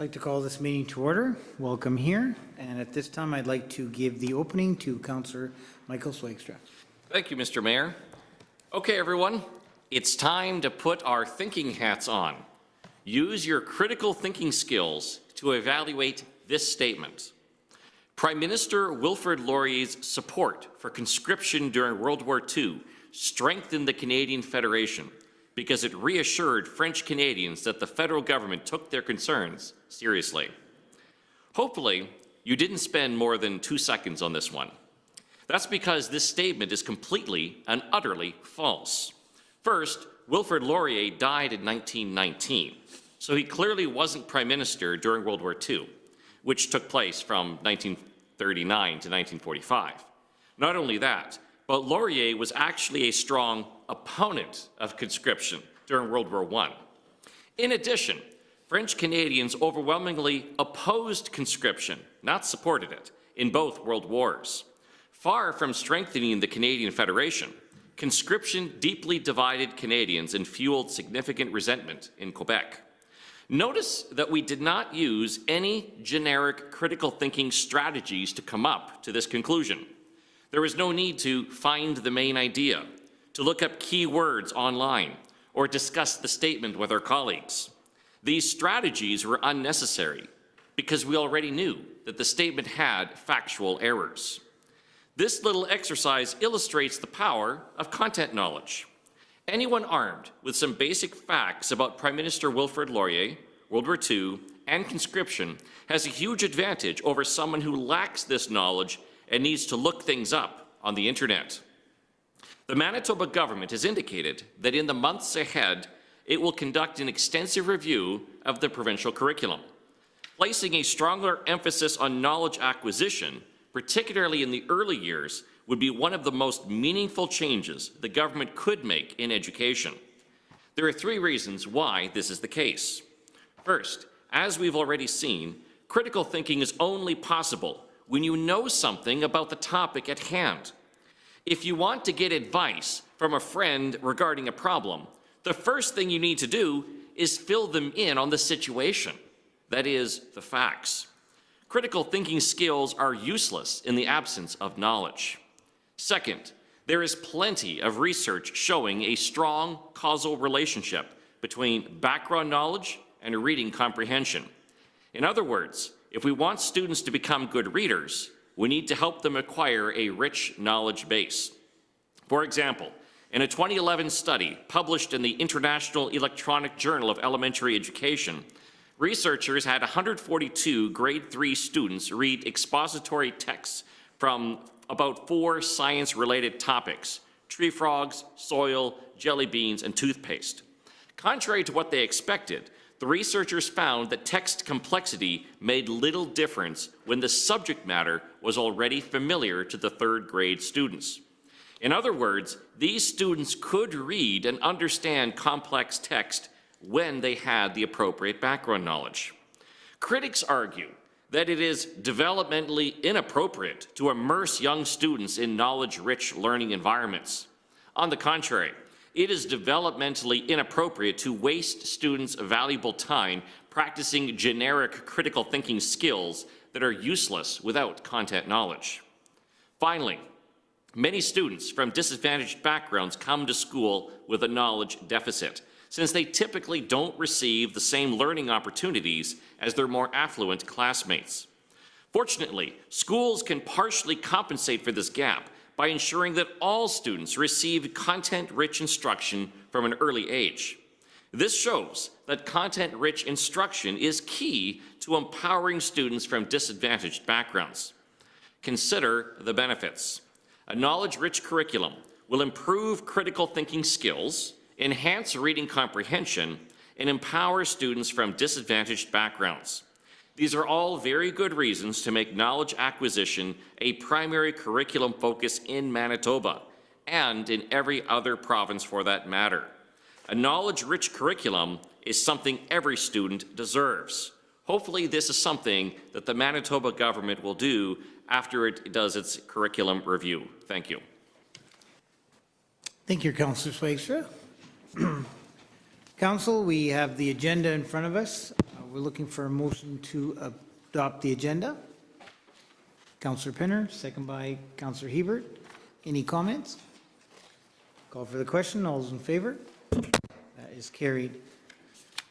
I'd like to call this meeting to order. Welcome here. And at this time, I'd like to give the opening to Councillor Michael Zwaagstra. Thank you, Mr. Mayor. Okay, everyone, it's time to put our thinking hats on. Use your critical thinking skills to evaluate this statement. Prime Minister Wilfrid Laurier's support for conscription during World War II strengthened the Canadian Federation because it reassured French Canadians that the federal government took their concerns seriously. Hopefully, you didn't spend more than 2 seconds on this one. That's because this statement is completely and utterly false. First, Wilfrid Laurier died in 1919, so he clearly wasn't Prime Minister during World War II, which took place from 1939 to 1945. Not only that, but Laurier was actually a strong opponent of conscription during World War I. In addition, French Canadians overwhelmingly opposed conscription, not supported it, in both World Wars. Far from strengthening the Canadian Federation, conscription deeply divided Canadians and fueled significant resentment in Quebec. Notice that we did not use any generic critical thinking strategies to come up to this conclusion. There was no need to find the main idea, to look up key words online, or discuss the statement with our colleagues. These strategies were unnecessary because we already knew that the statement had factual errors. This little exercise illustrates the power of content knowledge. Anyone armed with some basic facts about Prime Minister Wilfrid Laurier, World War II, and conscription has a huge advantage over someone who lacks this knowledge and needs to look things up on the internet. The Manitoba government has indicated that in the months ahead, it will conduct an extensive review of the provincial curriculum, placing a stronger emphasis on knowledge acquisition, particularly in the early years, would be one of the most meaningful changes the government could make in education. There are 3 reasons why this is the case. First, as we've already seen, critical thinking is only possible when you know something about the topic at hand. If you want to get advice from a friend regarding a problem, the first thing you need to do is fill them in on the situation, that is, the facts. Critical thinking skills are useless in the absence of knowledge. Second, there is plenty of research showing a strong causal relationship between background knowledge and reading comprehension. In other words, if we want students to become good readers, we need to help them acquire a rich knowledge base. For example, in a 2011 study published in the International Electronic Journal of Elementary Education, researchers had 142 grade 3 students read expository texts from about 4 science-related topics: tree frogs, soil, jelly beans, and toothpaste. Contrary to what they expected, the researchers found that text complexity made little difference when the subject matter was already familiar to the 3rd grade students. In other words, these students could read and understand complex text when they had the appropriate background knowledge. Critics argue that it is developmentally inappropriate to immerse young students in knowledge-rich learning environments. On the contrary, it is developmentally inappropriate to waste students' valuable time practicing generic critical thinking skills that are useless without content knowledge. Finally, many students from disadvantaged backgrounds come to school with a knowledge deficit, since they typically don't receive the same learning opportunities as their more affluent classmates. Fortunately, schools can partially compensate for this gap by ensuring that all students receive content-rich instruction from an early age. This shows that content-rich instruction is key to empowering students from disadvantaged backgrounds. Consider the benefits. A knowledge-rich curriculum will improve critical thinking skills, enhance reading comprehension, and empower students from disadvantaged backgrounds. These are all very good reasons to make knowledge acquisition a primary curriculum focus in Manitoba, and in every other province for that matter. A knowledge-rich curriculum is something every student deserves. Hopefully this is something that the Manitoba government will do after it does its curriculum review. Thank you. Thank you, Councillor Zwaagstra. Council, we have the agenda in front of us. We're looking for a motion to adopt the agenda. Councillor Penner, second by Councillor Hebert. Any comments? Call for the question. All those in favor? That is carried.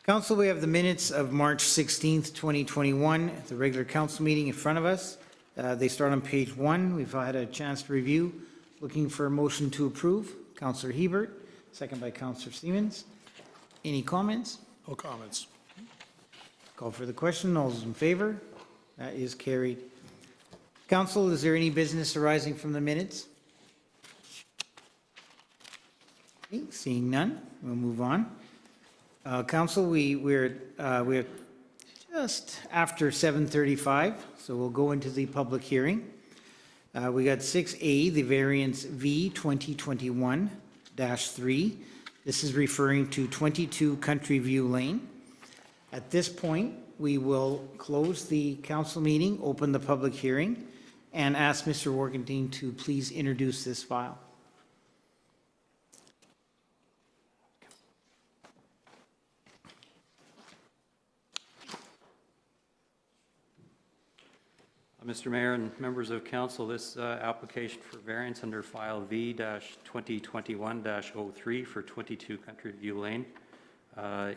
Council, we have the minutes of March 16th, 2021, the regular council meeting in front of us. They start on page 1. We've had a chance to review. Looking for a motion to approve. Councillor Hebert, second by Councillor Siemens. Any comments? No comments. Call for the question. All those in favor? That is carried. Council, is there any business arising from the minutes? Okay, seeing none, we'll move on. Council, we're just after 7:35, so we'll go into the public hearing. We got 6A, the variance V 2021-3. This is referring to 22 Country View Lane. At this point, we will close the council meeting, open the public hearing, and ask Mr. Warkentine to please introduce this file. Mr. Mayor and members of council, this application for variance under file V-2021-03 for 22 Country View Lane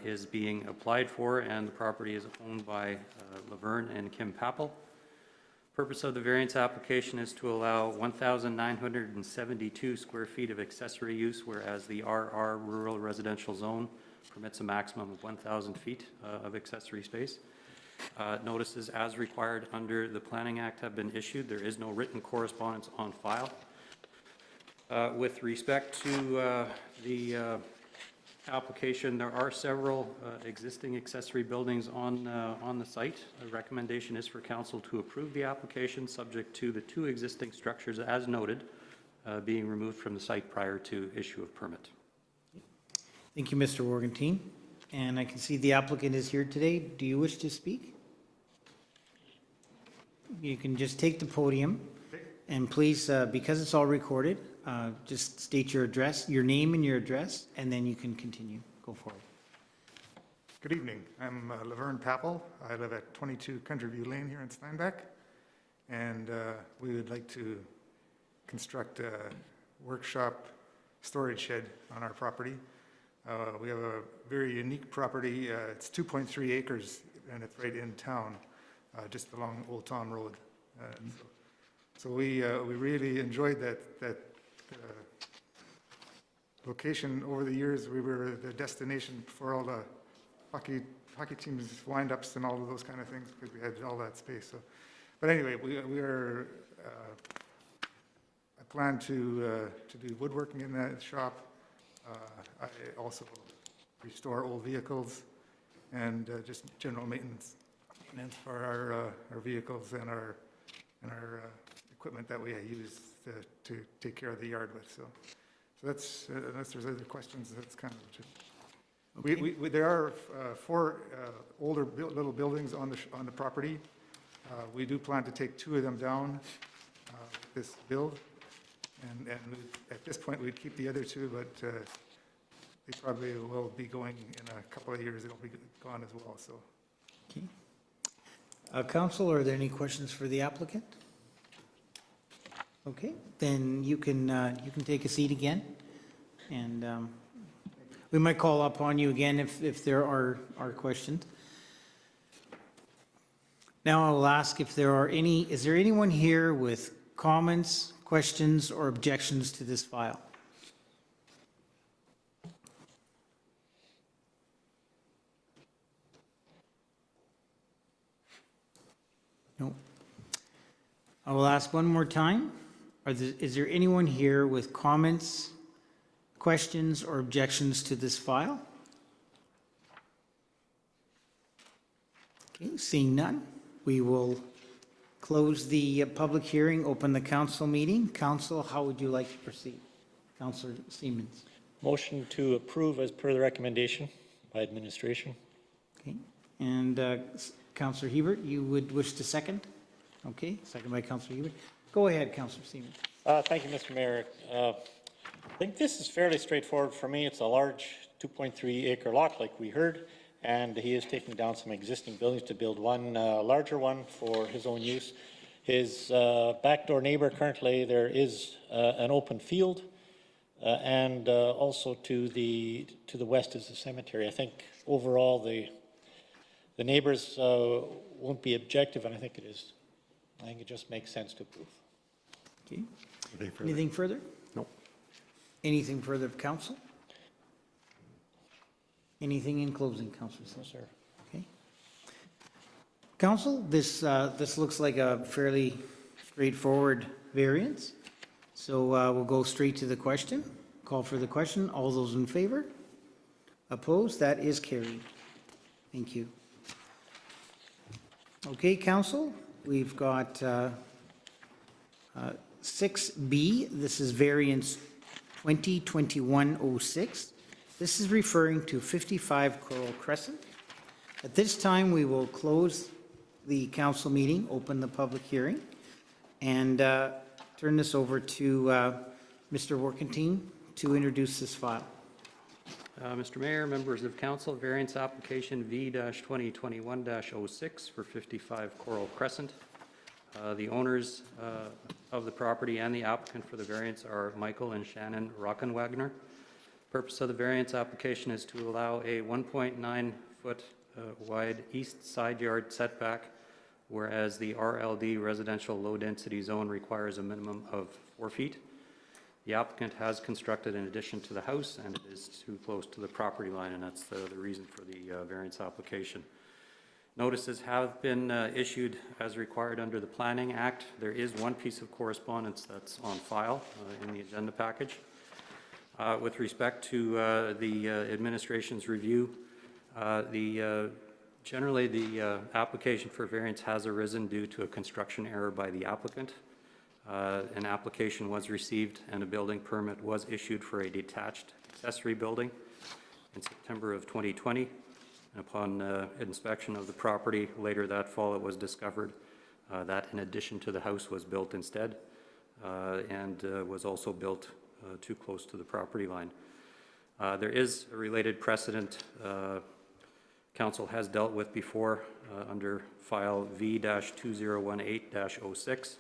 is being applied for, and the property is owned by Laverne and Kim Payable. Purpose of the variance application is to allow 1,972 square feet of accessory use, whereas the RR Rural Residential Zone permits a maximum of 1,000 feet of accessory space. Notices as required under the Planning Act have been issued. There is no written correspondence on file. With respect to the application, there are several existing accessory buildings on the site. A recommendation is for council to approve the application subject to the 2 existing structures as noted being removed from the site prior to issue of permit. Thank you, Mr. Warkentine. And I can see the applicant is here today. Do you wish to speak? You can just take the podium, and please, because it's all recorded, just state your address, your name and your address, and then you can continue. Go forward. Good evening. I'm Laverne Payable. I live at 22 Country View Lane here in Steinbach, and we would like to construct a workshop storage shed on our property. We have a very unique property. It's 2.3 acres, and it's right in town, just along Old Town Road. So we really enjoyed that location. Over the years, we were the destination for all the hockey teams, wind-ups, and all of those kind of things, because we had all that space. So, but anyway, I plan to do woodworking in that shop. I also restore old vehicles and just general maintenance for our vehicles and our equipment that we use to take care of the yard with. So that's unless there's other questions, that's kind of just. Okay. There are 4 older little buildings on the property. We do plan to take 2 of them down this build. And at this point, we'd keep the other 2, but they probably will be going in a couple of years. It'll be gone as well. So, Okay. Council, are there any questions for the applicant? Okay, then you can take a seat again, and we might call upon you again if there are questions. Now I will ask if there are any. Is there anyone here with comments, questions, or objections to this file? No. I will ask one more time. Is there anyone here with comments, questions, or objections to this file? Okay, seeing none, we will close the public hearing, open the council meeting. Council, how would you like to proceed? Councillor Siemens. Motion to approve as per the recommendation by administration. Okay, and Councillor Hebert, you would wish to second? Okay, second by Councillor Hebert. Go ahead, Councillor Siemens. Thank you, Mr. Mayor. I think this is fairly straightforward for me. It's a large 2.3 acre lot like we heard, and he is taking down some existing buildings to build one larger one for his own use. His backdoor neighbor, currently there is an open field, and also to the west is the cemetery. I think overall the neighbors won't be objective, and I think it is. I think it just makes sense to approve. Okay. Anything further? No. Anything further of council? Anything in closing, Councillor? No, sir. Okay. Council, this looks like a fairly straightforward variance. So we'll go straight to the question. Call for the question. All those in favor? Opposed? That is carried. Thank you. Okay, Council, we've got 6B. This is variance 2021-06. This is referring to 55 Coral Crescent. At this time, we will close the council meeting, open the public hearing, and turn this over to Mr. Workentine to introduce this file. Mr. Mayor, members of council, variance application V-2021-06 for 55 Coral Crescent. The owners of the property and the applicant for the variance are Michael and Shannon Rockenwagner. Purpose of the variance application is to allow a 1.9-foot wide east side yard setback, whereas the RLD residential low-density zone requires a minimum of 4 feet. The applicant has constructed an addition to the house, and it is too close to the property line, and that's the reason for the variance application. Notices have been issued as required under the Planning Act. There is one piece of correspondence that's on file in the agenda package. With respect to the administration's review, generally the application for variance has arisen due to a construction error by the applicant. An application was received and a building permit was issued for a detached accessory building in September of 2020. And upon inspection of the property later that fall, it was discovered that an addition to the house was built instead and was also built too close to the property line. There is a related precedent council has dealt with before under file V-2018-06.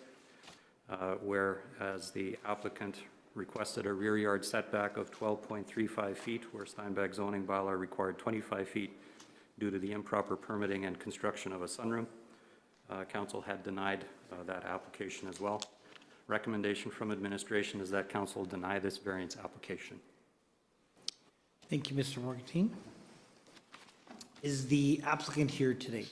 Whereas the applicant requested a rear yard setback of 12.35 feet, where Steinbach zoning bylaw required 25 feet due to the improper permitting and construction of a sunroom. Council had denied that application as well. Recommendation from administration is that council deny this variance application. Thank you, Mr. Workentine. Is the applicant here today?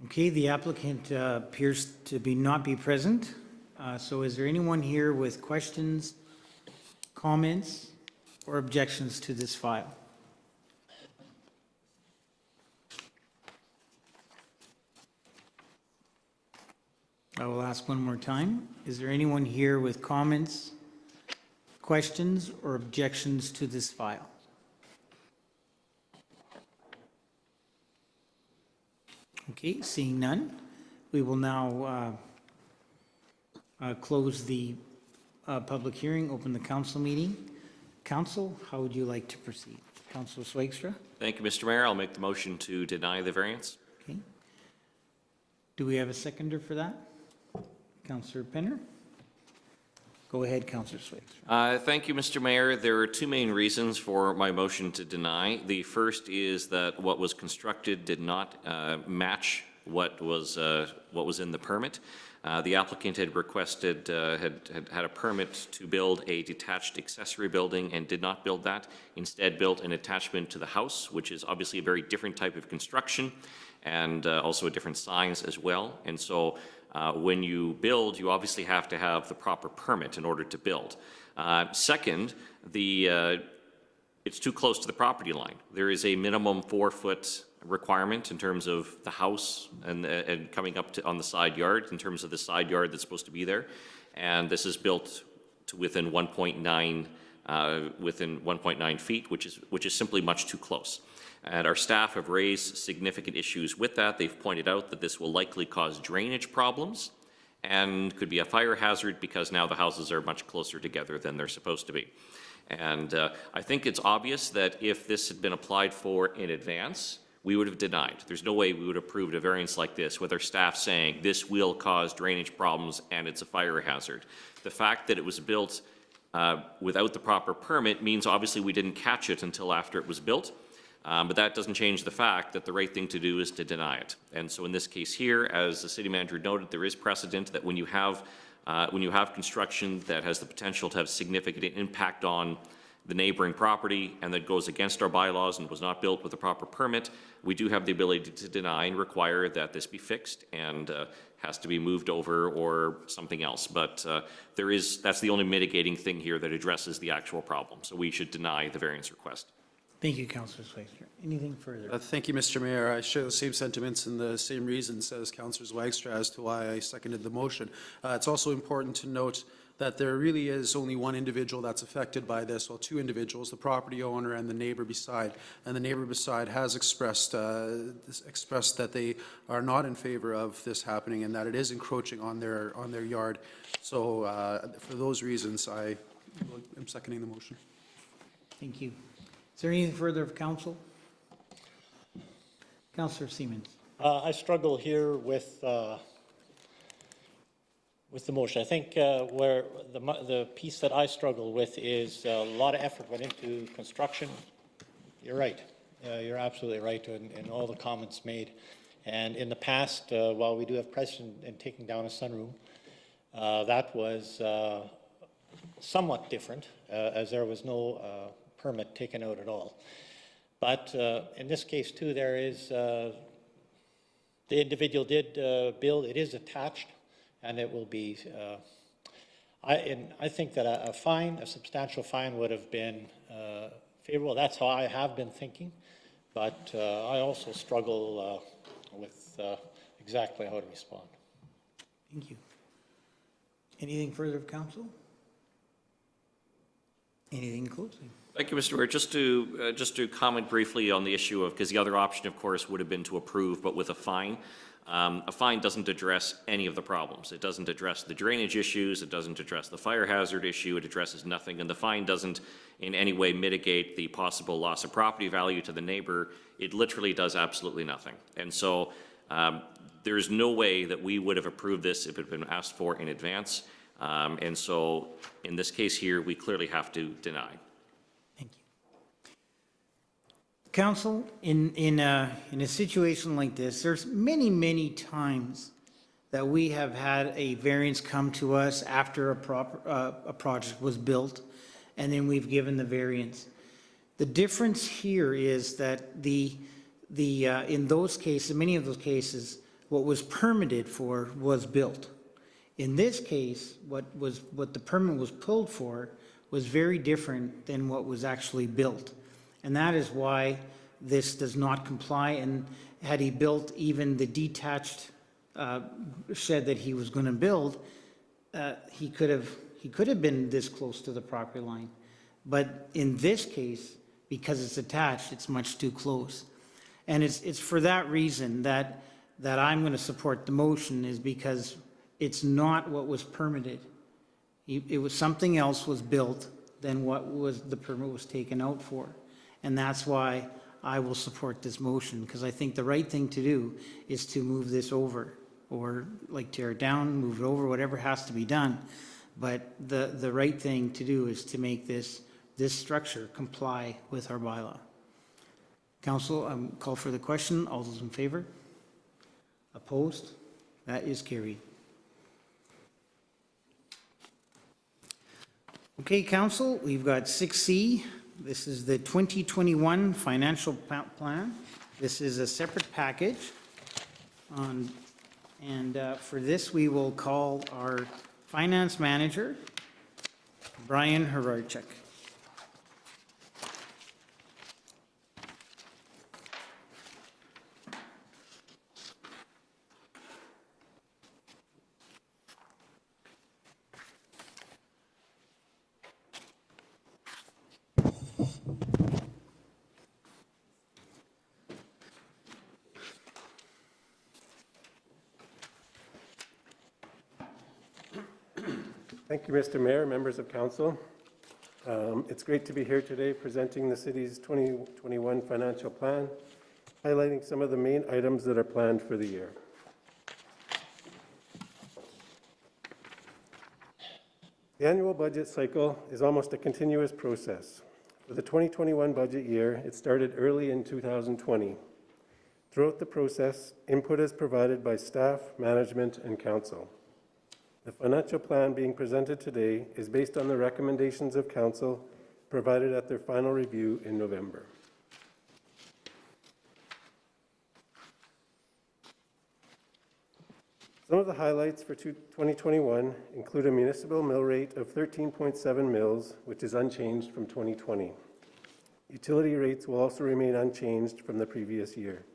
Okay, the applicant appears to not be present. So is there anyone here with questions, comments, or objections to this file? I will ask one more time. Is there anyone here with comments, questions, or objections to this file? Okay, seeing none, we will now close the public hearing, open the council meeting. Council, how would you like to proceed? Councillor Zwaagstra? Thank you, Mr. Mayor. I'll make the motion to deny the variance. Okay. Do we have a seconder for that? Councillor Penner? Go ahead, Councillor Zwaagstra. Thank you, Mr. Mayor. There are two main reasons for my motion to deny. The first is that what was constructed did not match what was in the permit. The applicant had requested, had a permit to build a detached accessory building and did not build that. Instead built an attachment to the house, which is obviously a very different type of construction and also a different size as well. And so when you build, you obviously have to have the proper permit in order to build. Second, it's too close to the property line. There is a minimum 4-foot requirement in terms of the house and coming up to on the side yard in terms of the side yard that's supposed to be there. And this is built to within 1.9 feet, which is simply much too close. And our staff have raised significant issues with that. They've pointed out that this will likely cause drainage problems and could be a fire hazard because now the houses are much closer together than they're supposed to be. And I think it's obvious that if this had been applied for in advance, we would have denied. There's no way we would have approved a variance like this with our staff saying this will cause drainage problems and it's a fire hazard. The fact that it was built without the proper permit means obviously we didn't catch it until after it was built. But that doesn't change the fact that the right thing to do is to deny it. And so in this case here, as the city manager noted, there is precedent that when you have construction that has the potential to have significant impact on the neighboring property and that goes against our bylaws and was not built with a proper permit, we do have the ability to deny and require that this be fixed and has to be moved over or something else. But that's the only mitigating thing here that addresses the actual problem. So we should deny the variance request. Thank you, Councillor Zwaagstra. Anything further? Thank you, Mr. Mayor. I share the same sentiments and the same reasons as Councillor Zwaagstra as to why I seconded the motion. It's also important to note that there really is only one individual that's affected by this, well, two individuals, the property owner and the neighbor beside. And the neighbor beside has expressed that they are not in favor of this happening and that it is encroaching on their yard. So for those reasons, I am seconding the motion. Thank you. Is there anything further of council? Councillor Siemens. I struggle here with the motion. I think where the piece that I struggle with is a lot of effort went into construction. You're right. You're absolutely right in all the comments made. And in the past, while we do have precedent in taking down a sunroom, that was somewhat different, as there was no permit taken out at all. But in this case too, there is, the individual did build, it is attached, and it will be, I think that a substantial fine would have been favorable. That's how I have been thinking, but I also struggle with exactly how to respond. Thank you. Anything further of council? Anything in closing? Thank you, Mr. Mayor. Just to comment briefly on the issue of, because the other option, of course, would have been to approve, but with a fine. A fine doesn't address any of the problems. It doesn't address the drainage issues. It doesn't address the fire hazard issue. It addresses nothing. And the fine doesn't in any way mitigate the possible loss of property value to the neighbor. It literally does absolutely nothing. And so there's no way that we would have approved this if it had been asked for in advance. And so in this case here, we clearly have to deny. Thank you. Council, in a situation like this, there's many times that we have had a variance come to us after a project was built, and then we've given the variance. The difference here is that in those cases, many of those cases, what was permitted for was built. In this case, what the permit was pulled for was very different than what was actually built. And that is why this does not comply. And had he built even the detached shed that he was going to build, he could have been this close to the property line. But in this case, because it's attached, it's much too close. And it's for that reason that I'm going to support the motion, is because it's not what was permitted. It was something else was built than what the permit was taken out for. And that's why I will support this motion, because I think the right thing to do is to move this over, or like tear it down, move it over, whatever has to be done. But the right thing to do is to make this structure comply with our bylaw. Council, call for the question. All those in favor? Opposed? That is carried. Okay, Council, we've got 6C. This is the 2021 financial plan. This is a separate package. For this, we will call our finance manager, Brian Hararchuk. Thank you, Mr. Mayor, members of council. It's great to be here today presenting the city's 2021 financial plan, highlighting some of the main items that are planned for the year. The annual budget cycle is almost a continuous process. For the 2021 budget year, it started early in 2020. Throughout the process, input is provided by staff, management, and council. The financial plan being presented today is based on the recommendations of council provided at their final review in November. Some of the highlights for 2021 include a municipal mill rate of 13.7 mils, which is unchanged from 2020. Utility rates will also remain unchanged from the previous year.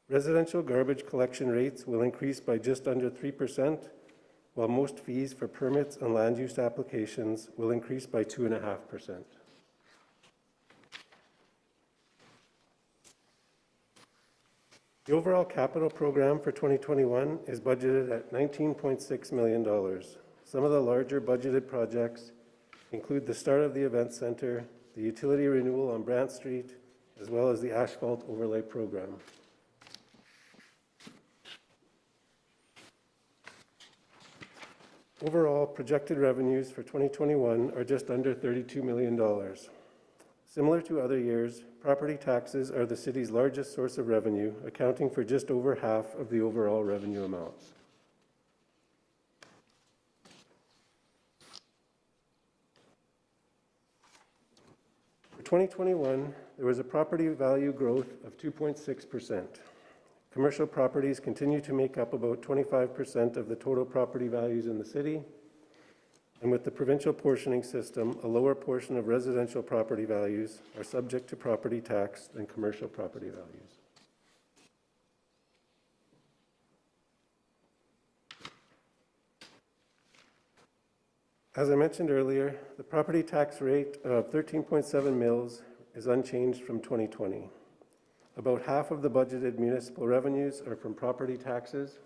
Residential garbage collection rates will increase by just under 3%, while most fees for permits and land use applications will increase by 2.5%. The overall capital program for 2021 is budgeted at $19.6 million. Some of the larger budgeted projects include the start of the event center, the utility renewal on Brandt Street, as well as the asphalt overlay program. Overall, projected revenues for 2021 are just under $32 million. Similar to other years, property taxes are the city's largest source of revenue, accounting for just over half of the overall revenue amounts. For 2021, there was a property value growth of 2.6%. Commercial properties continue to make up about 25% of the total property values in the city, and with the provincial portioning system, a lower portion of residential property values are subject to property tax than commercial property values. As I mentioned earlier, the property tax rate of 13.7 mils is unchanged from 2020. About half of the budgeted municipal revenues are from property taxes,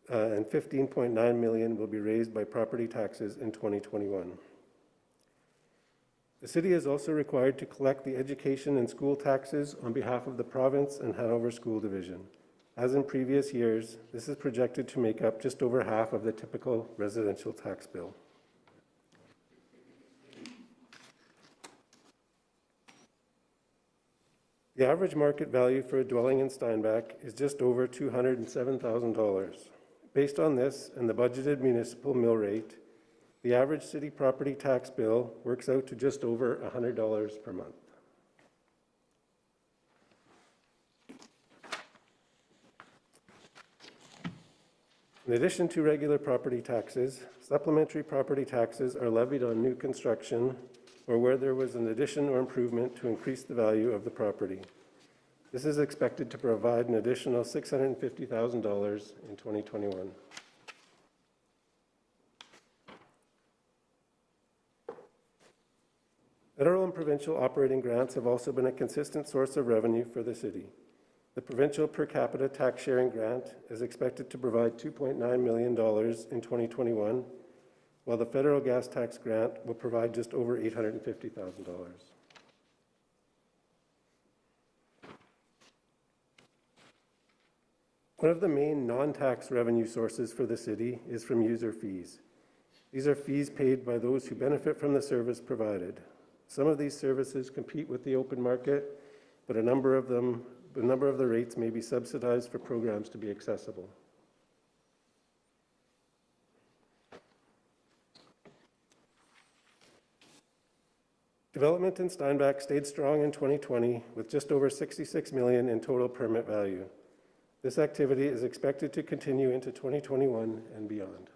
and $15.9 million will be raised by property taxes in 2021. The city is also required to collect the education and school taxes on behalf of the province and Hanover School Division. As in previous years, this is projected to make up just over half of the typical residential tax bill. The average market value for a dwelling in Steinbach is just over $207,000. Based on this and the budgeted municipal mill rate, the average city property tax bill works out to just over $100 per month. In addition to regular property taxes, supplementary property taxes are levied on new construction or where there was an addition or improvement to increase the value of the property. This is expected to provide an additional $650,000 in 2021. Federal and provincial operating grants have also been a consistent source of revenue for the city. The provincial per capita tax sharing grant is expected to provide $2.9 million in 2021, while the federal gas tax grant will provide just over $850,000. One of the main non-tax revenue sources for the city is from user fees. These are fees paid by those who benefit from the service provided. Some of these services compete with the open market, but a number of the rates may be subsidized for programs to be accessible. Development in Steinbach stayed strong in 2020 with just over $66 million in total permit value. This activity is expected to continue into 2021 and beyond.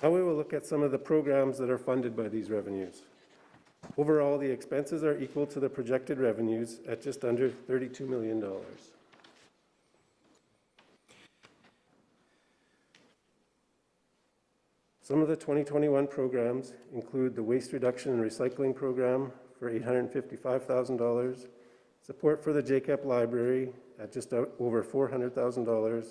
Now we will look at some of the programs that are funded by these revenues. Overall, the expenses are equal to the projected revenues at just under $32 million. Some of the 2021 programs include the Waste Reduction and Recycling Program for $855,000, support for the Epp Library at just over $400,000,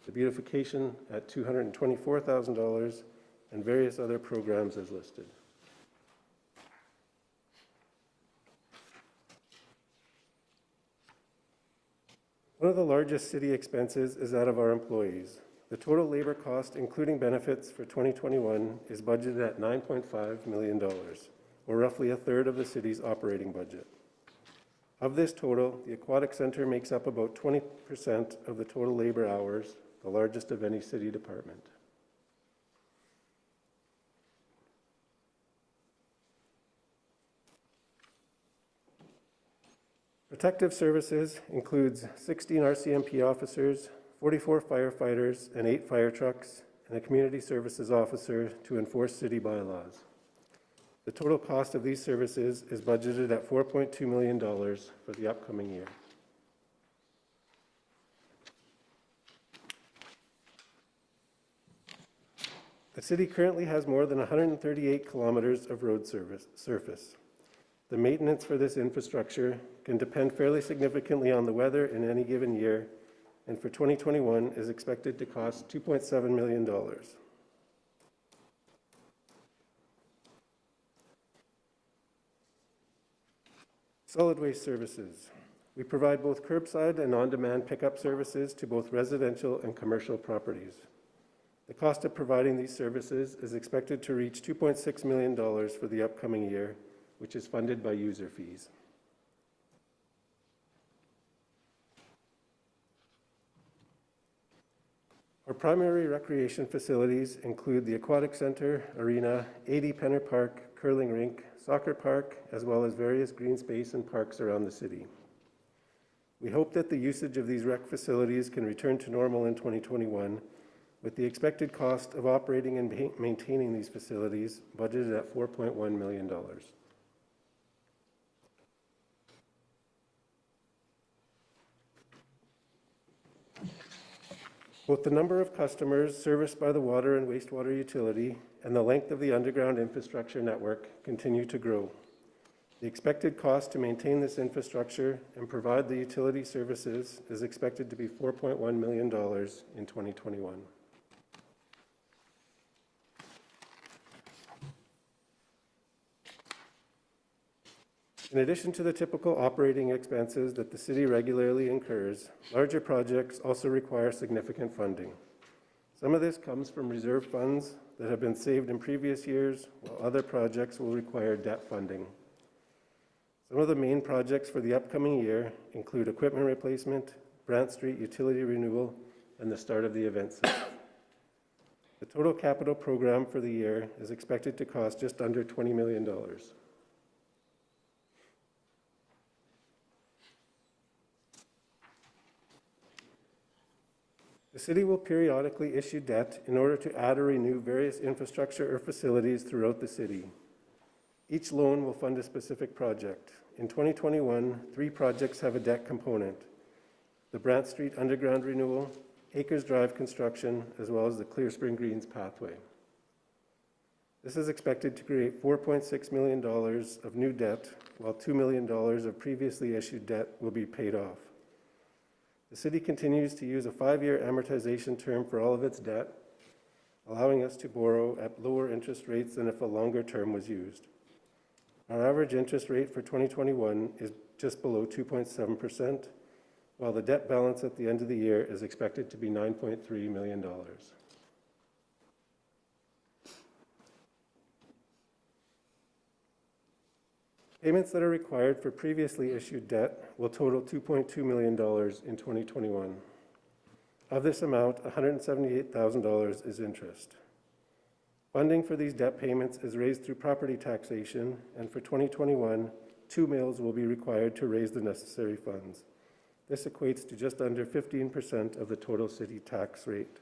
the beautification at $224,000, and various other programs as listed. One of the largest city expenses is that of our employees. The total labor cost, including benefits for 2021, is budgeted at $9.5 million, or roughly a third of the city's operating budget. Of this total, the Aquatic Center makes up about 20% of the total labor hours, the largest of any city department. Protective services includes 16 RCMP officers, 44 firefighters, and 8 fire trucks, and a community services officer to enforce city bylaws. The total cost of these services is budgeted at $4.2 million for the upcoming year. The city currently has more than 138 kilometers of road surface. The maintenance for this infrastructure can depend fairly significantly on the weather in any given year, and for 2021 is expected to cost $2.7 million. Solid waste services. We provide both curbside and on-demand pickup services to both residential and commercial properties. The cost of providing these services is expected to reach $2.6 million for the upcoming year, which is funded by user fees. Our primary recreation facilities include the Aquatic Center, Arena, 80 Penner Park, Curling Rink, Soccer Park, as well as various green space and parks around the city. We hope that the usage of these rec facilities can return to normal in 2021, with the expected cost of operating and maintaining these facilities budgeted at $4.1 million. Both the number of customers serviced by the water and wastewater utility and the length of the underground infrastructure network continue to grow. The expected cost to maintain this infrastructure and provide the utility services is expected to be $4.1 million in 2021. In addition to the typical operating expenses that the city regularly incurs, larger projects also require significant funding. Some of this comes from reserve funds that have been saved in previous years, while other projects will require debt funding. Some of the main projects for the upcoming year include equipment replacement, Brandt Street utility renewal, and the start of the event center. The total capital program for the year is expected to cost just under $20 million. The city will periodically issue debt in order to add or renew various infrastructure or facilities throughout the city. Each loan will fund a specific project. In 2021, 3 projects have a debt component: the Brandt Street Underground Renewal, Acres Drive construction, as well as the Clear Spring Greens pathway. This is expected to create $4.6 million of new debt, while $2 million of previously issued debt will be paid off. The city continues to use a 5-year amortization term for all of its debt, allowing us to borrow at lower interest rates than if a longer term was used. Our average interest rate for 2021 is just below 2.7%, while the debt balance at the end of the year is expected to be $9.3 million. Payments that are required for previously issued debt will total $2.2 million in 2021. Of this amount, $178,000 is interest. Funding for these debt payments is raised through property taxation, and for 2021, 2 mills will be required to raise the necessary funds. This equates to just under 15% of the total city tax rate.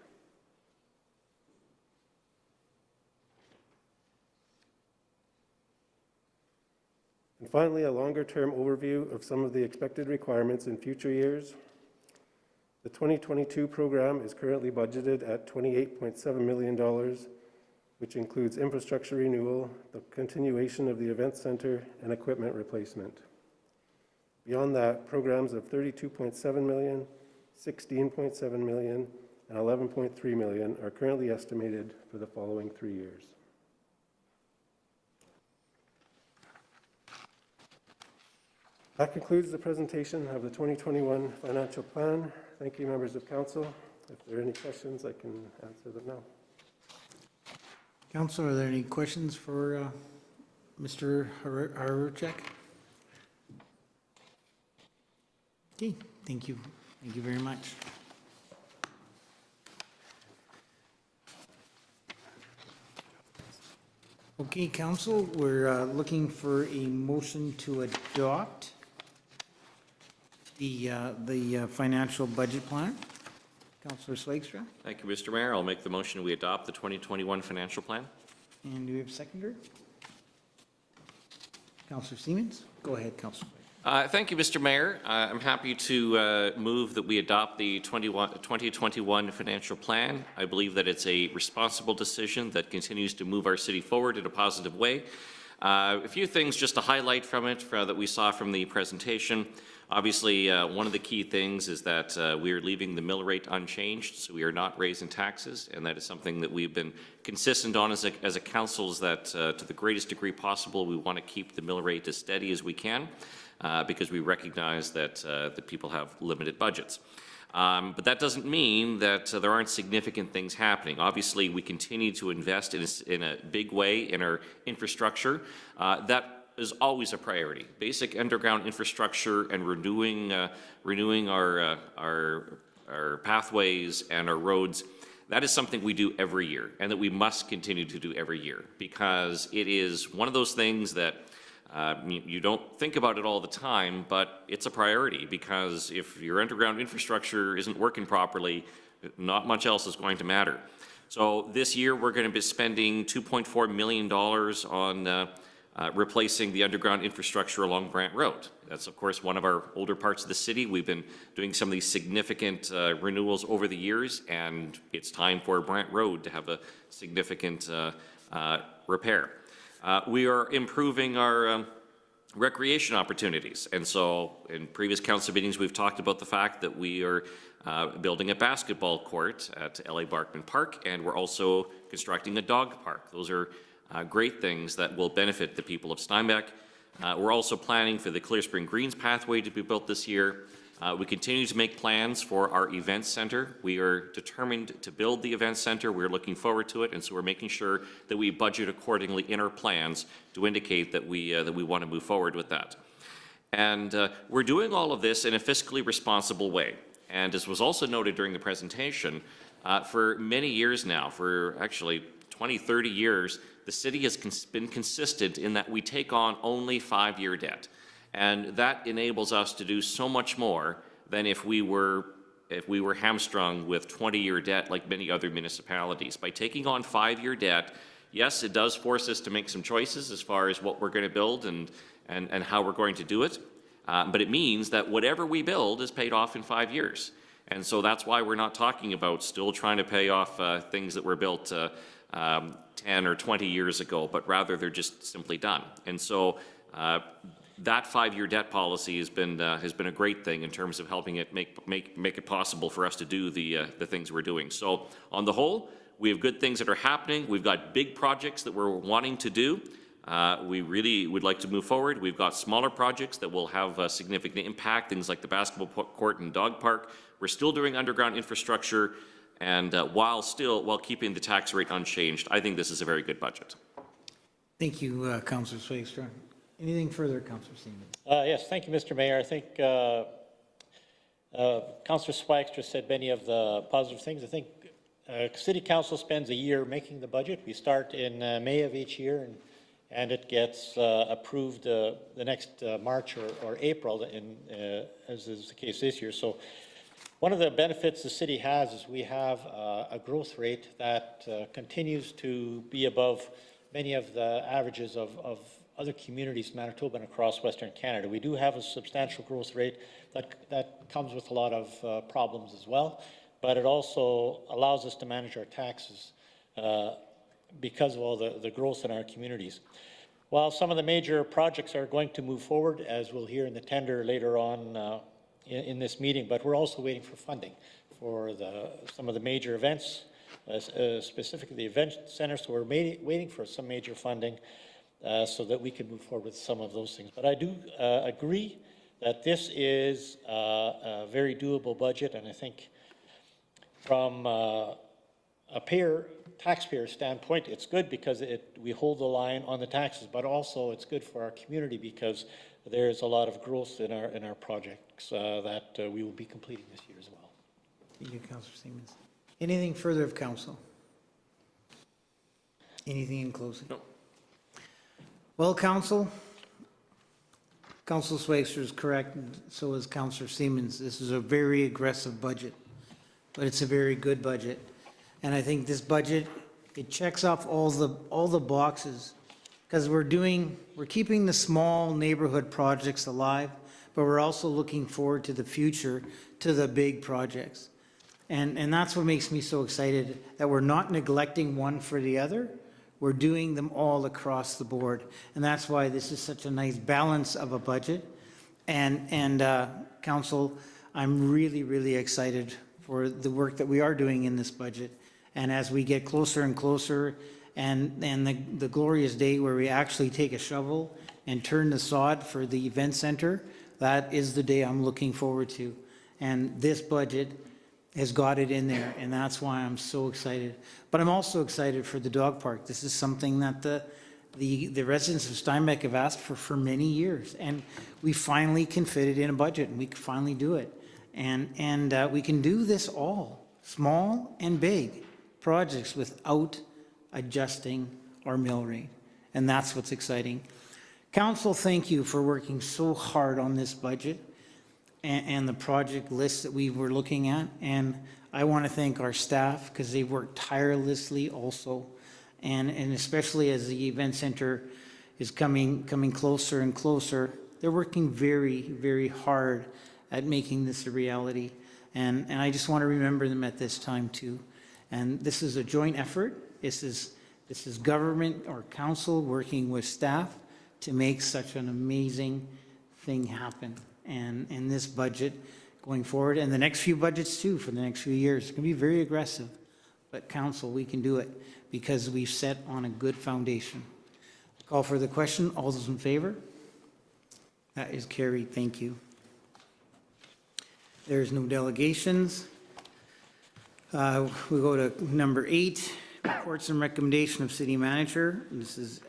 And finally, a longer-term overview of some of the expected requirements in future years. The 2022 program is currently budgeted at $28.7 million, which includes infrastructure renewal, the continuation of the event center, and equipment replacement. Beyond that, programs of $32.7 million, $16.7 million, and $11.3 million are currently estimated for the following 3 years. That concludes the presentation of the 2021 financial plan. Thank you, members of council. If there are any questions, I can answer them now. Councillor, are there any questions for Mr. Haruchek? Okay, thank you. Thank you very much. Okay, council, we're looking for a motion to adopt the financial budget plan. Councillor Zwaagstra, Thank you, Mr. Mayor. I'll make the motion we adopt the 2021 financial plan. and do we have a seconder? Councillor Siemens, go ahead, Councillor. Thank you, Mr. Mayor. I'm happy to move that we adopt the 2021 financial plan. I believe that it's a responsible decision that continues to move our city forward in a positive way. A few things just to highlight from it that we saw from the presentation. Obviously, one of the key things is that we are leaving the mill rate unchanged, so we are not raising taxes, and that is something that we've been consistent on as a council, is that to the greatest degree possible, we want to keep the mill rate as steady as we can, because we recognize that people have limited budgets. But that doesn't mean that there aren't significant things happening. Obviously, we continue to invest in a big way in our infrastructure. That is always a priority. Basic underground infrastructure and renewing our pathways and our roads, that is something we do every year, and that we must continue to do every year, because it is one of those things that you don't think about it all the time, but it's a priority, because if your underground infrastructure isn't working properly, not much else is going to matter. So this year we're going to be spending $2.4 million on replacing the underground infrastructure along Brandt Road. That's, of course, one of our older parts of the city. We've been doing some of these significant renewals over the years, and it's time for Brandt Road to have a significant repair. We are improving our recreation opportunities, and so in previous council meetings we've talked about the fact that we are building a basketball court at L.A. Barkman Park, and we're also constructing a dog park. Those are great things that will benefit the people of Steinbach. We're also planning for the Clear Spring Greens pathway to be built this year. We continue to make plans for our event center. We are determined to build the event center. We're looking forward to it, and so we're making sure that we budget accordingly in our plans to indicate that we want to move forward with that. And we're doing all of this in a fiscally responsible way. And as was also noted during the presentation, for many years now, for actually 20, 30 years, the city has been consistent in that we take on only 5-year debt. And that enables us to do so much more than if we were hamstrung with 20-year debt like many other municipalities. By taking on 5-year debt, yes, it does force us to make some choices as far as what we're going to build and how we're going to do it. But it means that whatever we build is paid off in 5 years. And so that's why we're not talking about still trying to pay off things that were built 10 or 20 years ago, but rather they're just simply done. And so that 5-year debt policy has been a great thing in terms of helping it make it possible for us to do the things we're doing. So on the whole, we have good things that are happening. We've got big projects that we're wanting to do. We really would like to move forward. We've got smaller projects that will have a significant impact, things like the basketball court and dog park. We're still doing underground infrastructure, and while keeping the tax rate unchanged, I think this is a very good budget. Thank you, Councillor Zwaagstra. Anything further, Councillor Siemens? Yes, thank you, Mr. Mayor. I think Councillor Zwaagstra said many of the positive things. I think City Council spends a year making the budget. We start in May of each year, and it gets approved the next March or April, as is the case this year. So one of the benefits the city has is we have a growth rate that continues to be above many of the averages of other communities in Manitoba and across Western Canada. We do have a substantial growth rate that comes with a lot of problems as well, but it also allows us to manage our taxes because of all the growth in our communities. While some of the major projects are going to move forward, as we'll hear in the tender later on in this meeting, but we're also waiting for funding for some of the major events, specifically the event center. So we're waiting for some major funding so that we can move forward with some of those things. But I do agree that this is a very doable budget, and I think from a taxpayer standpoint, it's good because we hold the line on the taxes, but also it's good for our community because there's a lot of growth in our projects that we will be completing this year as well. Thank you, Councillor Siemens. Anything further of council? Anything in closing? No. Well, Councillor Zwaagstra is correct, and so is Councillor Siemens. This is a very aggressive budget, but it's a very good budget. And I think this budget, it checks off all the boxes, because we're keeping the small neighborhood projects alive, but we're also looking forward to the future, to the big projects. And that's what makes me so excited, that we're not neglecting one for the other. We're doing them all across the board. And that's why this is such a nice balance of a budget. And Council, I'm really, really excited for the work that we are doing in this budget. And as we get closer and closer, and the glorious day where we actually take a shovel and turn the sod for the event center, that is the day I'm looking forward to. And this budget has got it in there, and that's why I'm so excited. But I'm also excited for the dog park. This is something that the residents of Steinbach have asked for many years, and we finally can fit it in a budget, and we can finally do it. And we can do this all, small and big projects, without adjusting our mill rate. And that's what's exciting. Council, thank you for working so hard on this budget and the project list that we were looking at. And I want to thank our staff because they worked tirelessly also. And especially as the event center is coming closer and closer, they're working very, very hard at making this a reality. And I just want to remember them at this time too. And this is a joint effort. This is government or council working with staff to make such an amazing thing happen. And in this budget going forward, and the next few budgets too, for the next few years, it's going to be very aggressive. But council, we can do it because we've set on a good foundation. Call for the question. All those in favor? That is carried. Thank you. There's no delegations. We go to number 8, reports and recommendation of city manager. This is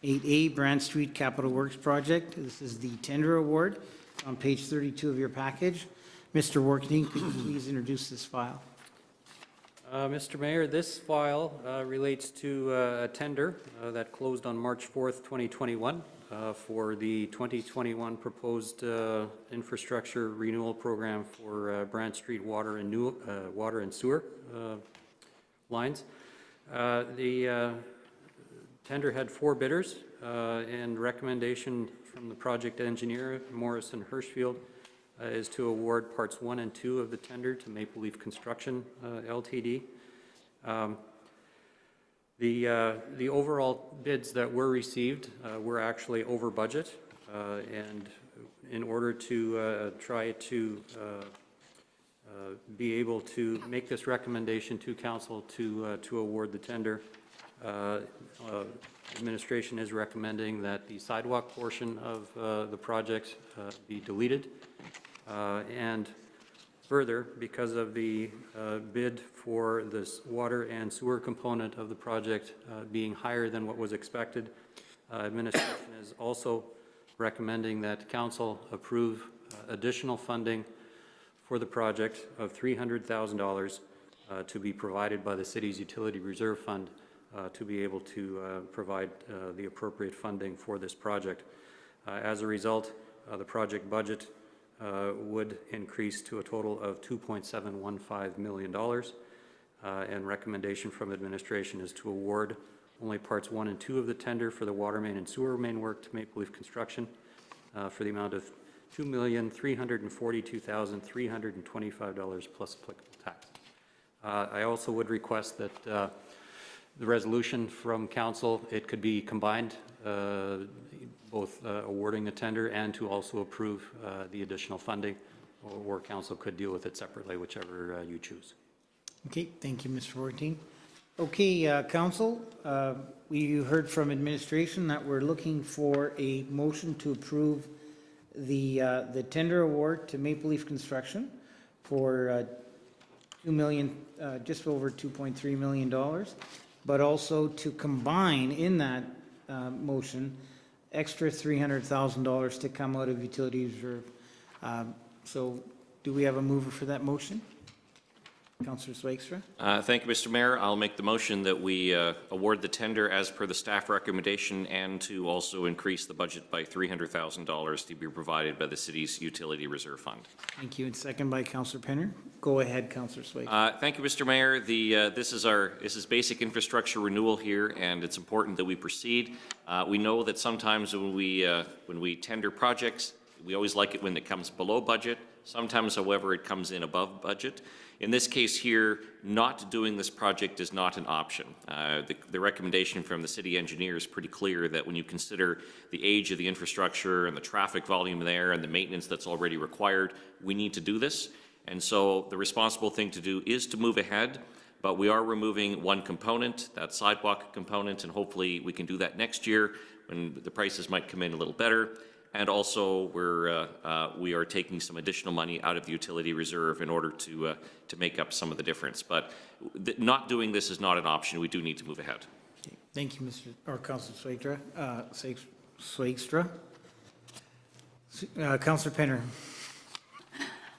8A, Brandt Street Capital Works Project. This is the tender award on page 32 of your package. Mr. Workney, could you please introduce this file? Mr. Mayor, this file relates to a tender that closed on March 4th, 2021 for the 2021 proposed infrastructure renewal program for Brandt Street water and sewer lines. The tender had 4 bidders, and recommendation from the project engineer, Morrison Hirschfield, is to award parts 1 and 2 of the tender to Maple Leaf Construction Ltd. The overall bids that were received were actually over budget, and in order to try to be able to make this recommendation to council to award the tender, administration is recommending that the sidewalk portion of the project be deleted. And further, because of the bid for this water and sewer component of the project being higher than what was expected, administration is also recommending that council approve additional funding for the project of $300,000 to be provided by the city's utility reserve fund to be able to provide the appropriate funding for this project. As a result, the project budget would increase to a total of $2.715 million, and recommendation from administration is to award only parts 1 and 2 of the tender for the water main and sewer main work to Maple Leaf Construction for the amount of $2,342,325 plus applicable tax. I also would request that the resolution from council, it could be combined, both awarding the tender and to also approve the additional funding, or council could deal with it separately, whichever you choose. Okay, thank you, Mr. Fortin. Okay, council, we heard from administration that we're looking for a motion to approve the tender award to Maple Leaf Construction for $2 million, just over $2.3 million, but also to combine in that motion extra $300,000 to come out of utility reserve. So do we have a mover for that motion? Councillor Zwaagstra? Thank you, Mr. Mayor. I'll make the motion that we award the tender as per the staff recommendation and to also increase the budget by $300,000 to be provided by the city's utility reserve fund. Thank you, and second by Councillor Penner. Go ahead, Councillor Zwaagstra. Thank you, Mr. Mayor. This is basic infrastructure renewal here, and it's important that we proceed. We know that sometimes when we tender projects, we always like it when it comes below budget. Sometimes, however, it comes in above budget. In this case here, not doing this project is not an option. The recommendation from the city engineer is pretty clear that when you consider the age of the infrastructure and the traffic volume there and the maintenance that's already required, we need to do this. And so the responsible thing to do is to move ahead, but we are removing one component, that sidewalk component, and hopefully we can do that next year when the prices might come in a little better. And also, we are taking some additional money out of the utility reserve in order to make up some of the difference. But not doing this is not an option. We do need to move ahead. Okay, thank you, Councillor Zwaagstra. Councillor Penner.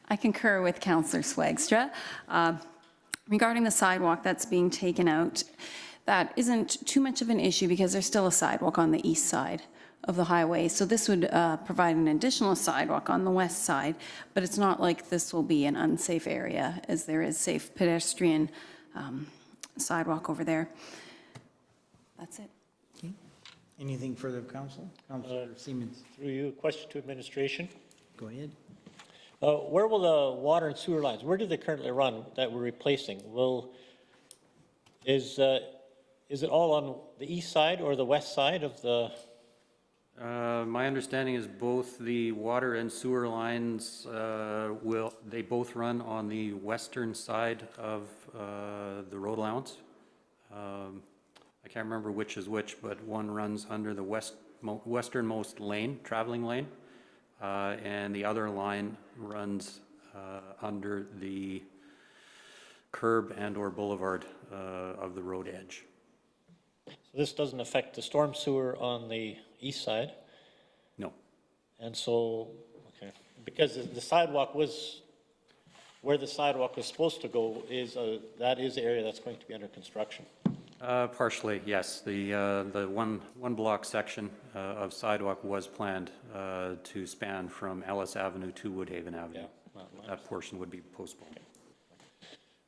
I concur with Councillor Zwaagstra. Regarding the sidewalk that's being taken out, that isn't too much of an issue because there's still a sidewalk on the east side of the highway. So this would provide an additional sidewalk on the west side, but it's not like this will be an unsafe area as there is safe pedestrian sidewalk over there. That's it. Okay. Anything further of council? Councillor Siemens. Through you, question to administration. Go ahead. Where will the water and sewer lines, where do they currently run that we're replacing? Is it all on the east side or the west side of the? My understanding is both the water and sewer lines they both run on the western side of the road allowance. I can't remember which is which, but one runs under the westernmost lane, traveling lane, and the other line runs under the curb and or boulevard of the road edge. So this doesn't affect the storm sewer on the east side? No. And so, okay, because the sidewalk was, where the sidewalk was supposed to go that is the area that's going to be under construction? Partially, yes. The one block section of sidewalk was planned to span from Ellis Avenue to Woodhaven Avenue. Yeah. That portion would be postponed. Okay.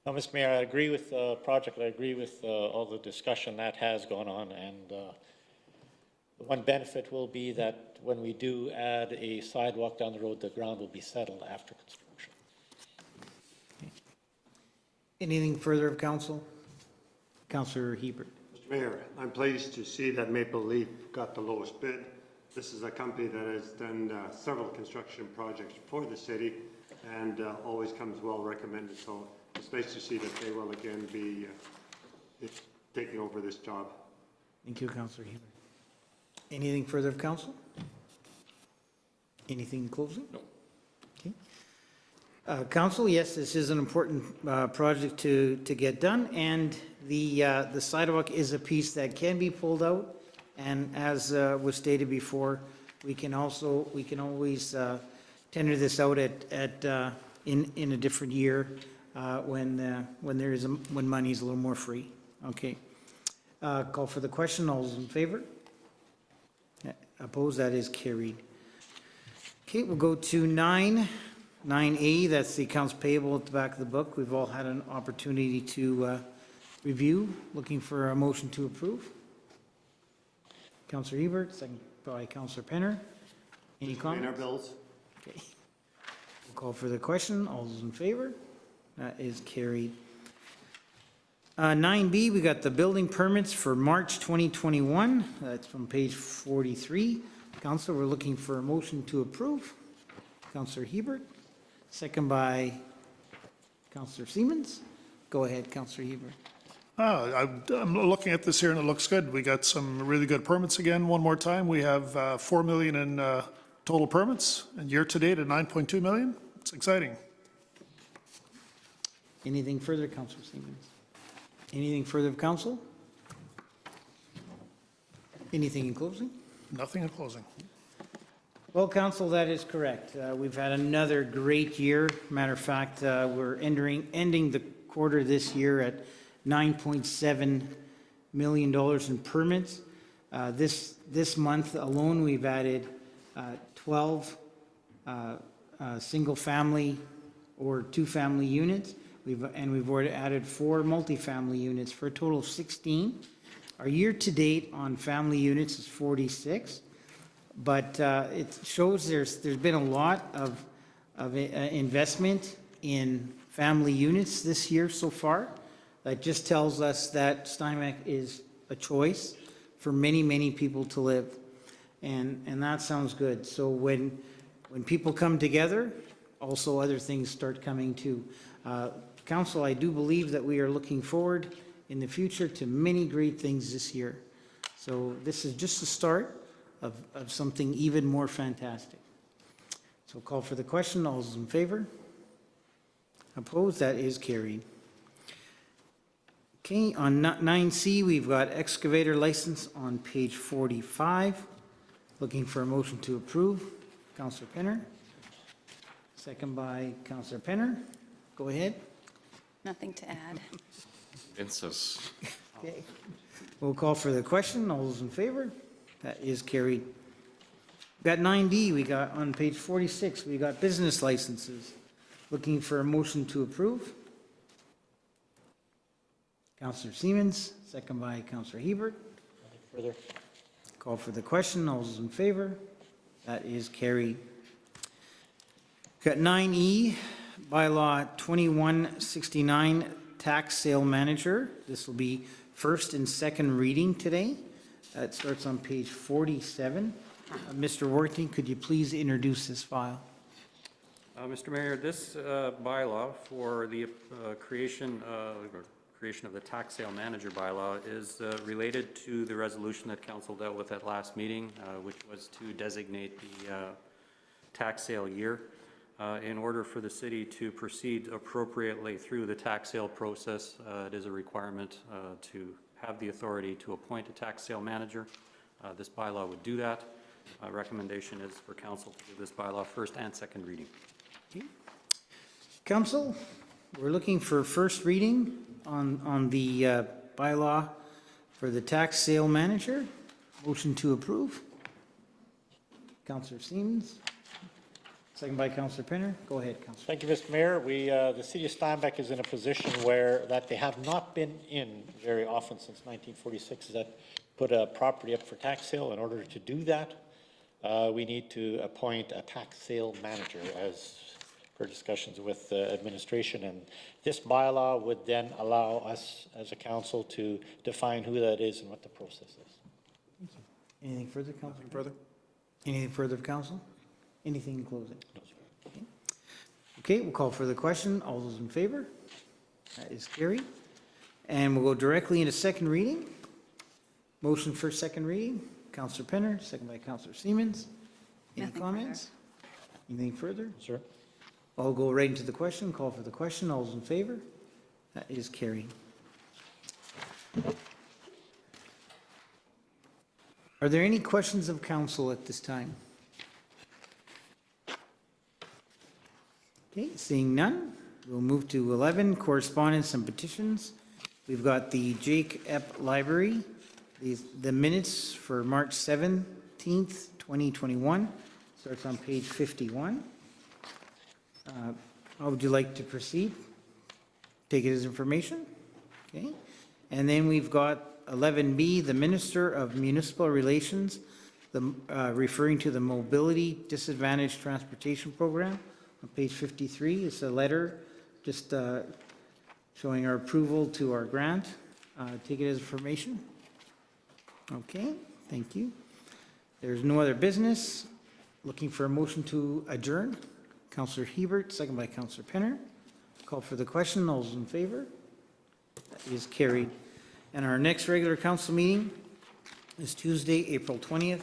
Now, Mr. Mayor, I agree with the project. I agree with all the discussion that has gone on, and the one benefit will be that when we do add a sidewalk down the road, the ground will be settled after construction. Okay. Anything further of council? Councillor Hebert. Mr. Mayor, I'm pleased to see that Maple Leaf got the lowest bid. This is a company that has done several construction projects for the city and always comes well recommended. So it's nice to see that they will again be taking over this job. Thank you, Councillor Hebert. Anything further of council? Anything in closing? No. Okay. Council, yes, this is an important project to get done, and the sidewalk is a piece that can be pulled out, and as was stated before, we can always tender this out in a different year when money is a little more free. Okay. Call for the question. All those in favor? Opposed? That is carried. Okay, we'll go to 9A. That's the accounts payable at the back of the book. We've all had an opportunity to review. Looking for a motion to approve. Councillor Hebert, second by Councillor Penner. Any comments? Our bills. Okay. We'll call for the question. All those in favor? That is carried. 9B, we got the building permits for March 2021. That's from page 43. Council, we're looking for a motion to approve. Councillor Hebert, second by Councillor Siemens. Go ahead, Councillor Hebert. I'm looking at this here and it looks good. We got some really good permits again. One more time, we have 4 million in total permits and year-to-date at 9.2 million. It's exciting. Anything further, Councillor Siemens? Anything further of council? Anything in closing? Nothing in closing. Well, council, that is correct. We've had another great year. Matter of fact, we're ending the quarter this year at $9.7 million in permits. This month alone, we've added 12 single-family or two-family units. We've already added 4 multifamily units for a total of 16. Our year-to-date on family units is 46, but it shows there's been a lot of investment in family units this year so far. That just tells us that Steinbach is a choice for many, many people to live, and that sounds good. So when people come together, also other things start coming too. Council, I do believe that we are looking forward in the future to many great things this year. So this is just the start of something even more fantastic. So call for the question. All those in favor? Opposed? That is carried. Okay, on 9C, we've got excavator license on page 45. Looking for a motion to approve. Councillor Penner. Second by Councillor Penner. Go ahead. Nothing to add. Consensus. Okay. We'll call for the question. All those in favor? That is carried. Got 9D, we got on page 46, we got business licenses. Looking for a motion to approve. Councillor Siemens, second by Councillor Hebert. Further. Call for the question. All those in favor? That is carried. Got 9E, bylaw 2169, tax sale manager. This will be first and second reading today. It starts on page 47. Mr. Worthing, could you please introduce this file? Mr. Mayor, this bylaw for the creation of the tax sale manager bylaw is related to the resolution that council dealt with at last meeting, which was to designate the tax sale year. In order for the city to proceed appropriately through the tax sale process, it is a requirement to have the authority to appoint a tax sale manager. This bylaw would do that. Recommendation is for council to give this bylaw first and second reading. Okay. Council, we're looking for first reading on the bylaw for the tax sale manager. Motion to approve. Councillor Siemens. Second by Councillor Penner. Go ahead, Councillor. Thank you, Mr. Mayor. The city of Steinbach is in a position where that they have not been in very often since 1946, is that put a property up for tax sale. In order to do that, we need to appoint a tax sale manager as per discussions with administration, and this bylaw would then allow us as a council to define who that is and what the process is. Anything further, Councillor? Anything further of council? Anything in closing? Okay, we'll call for the question. All those in favor? That is carried. And we'll go directly into second reading. Motion for second reading. Councillor Penner, second by Councillor Siemens. Any Nothing comments? Anything further? Sir? I'll go right into the question. Call for the question. All those in favor? That is carried. Are there any questions of council at this time? Okay, seeing none, we'll move to 11, correspondence and petitions. We've got the Epp Library, the minutes for March 17th, 2021. Starts on page 51. How would you like to proceed? Take it as information? Okay. And then we've got 11B, the Minister of Municipal Relations, referring to the Mobility Disadvantaged Transportation Program. On page 53, it's a letter just showing our approval to our grant. Take it as information. Okay, thank you. There's no other business. Looking for a motion to adjourn. Councillor Hebert, second by Councillor Penner. Call for the question. All those in favor? That is carried. And our next regular council meeting is Tuesday, April 20th,